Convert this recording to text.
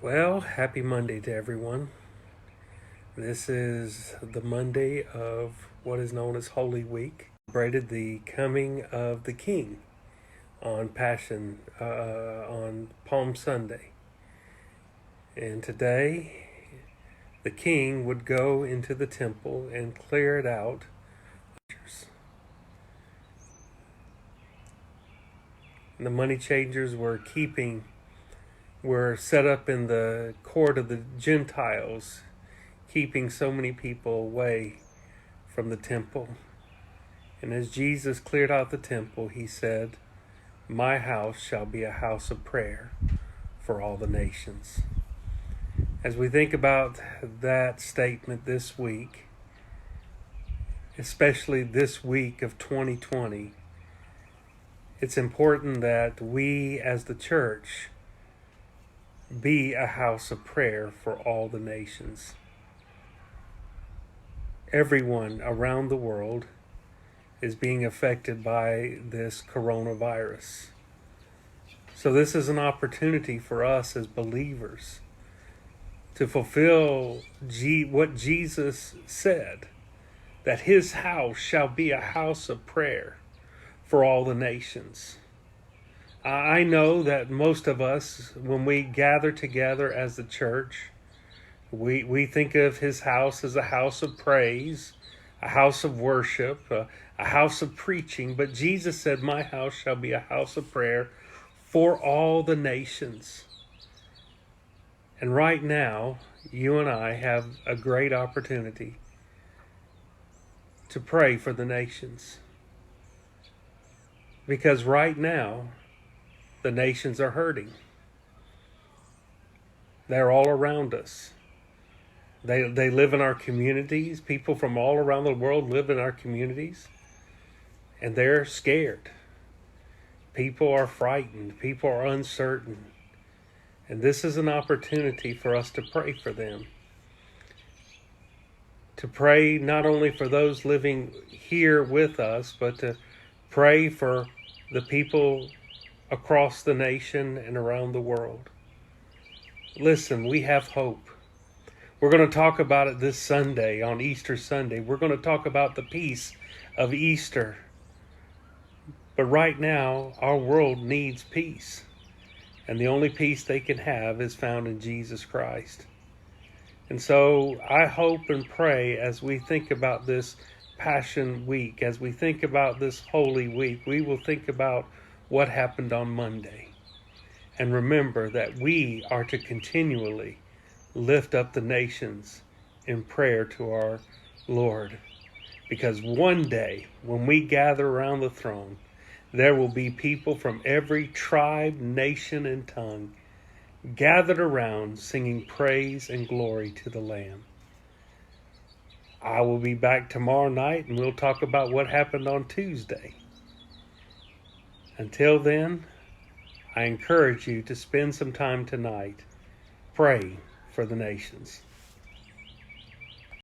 Well, happy Monday to everyone. This is the Monday of what is known as Holy Week. Celebrated the coming of the King on on Palm Sunday. And today, the King would go into the temple and clear it out. The money changers were set up in the court of the Gentiles, keeping so many people away from the temple. And as Jesus cleared out the temple, he said, "My house shall be a house of prayer for all the nations." As we think about that statement this week, especially this week of 2020, it's important that we as the church be a house of prayer for all the nations. Everyone around the world is being affected by this coronavirus. So this is an opportunity for us as believers to fulfill what Jesus said, that his house shall be a house of prayer for all the nations. I know that most of us, when we gather together as the church, we think of his house as a house of praise, a house of worship, a house of preaching. But Jesus said, "My house shall be a house of prayer for all the nations." And right now, you and I have a great opportunity to pray for the nations. Because right now, the nations are hurting. They're all around us. They live in our communities. People from all around the world live in our communities. And they're scared. People are frightened. People are uncertain. And this is an opportunity for us to pray for them. To pray not only for those living here with us, but to pray for the people across the nation and around the world. Listen, we have hope. We're going to talk about it this Sunday, on Easter Sunday. We're going to talk about the peace of Easter. But right now, our world needs peace. And the only peace they can have is found in Jesus Christ. And so I hope and pray as we think about this Passion Week, as we think about this Holy Week, we will think about what happened on Monday. And remember that we are to continually lift up the nations in prayer to our Lord. Because one day, when we gather around the throne, there will be people from every tribe, nation, and tongue gathered around singing praise and glory to the Lamb. I will be back tomorrow night and we'll talk about what happened on Tuesday. Until then, I encourage you to spend some time tonight praying for the nations.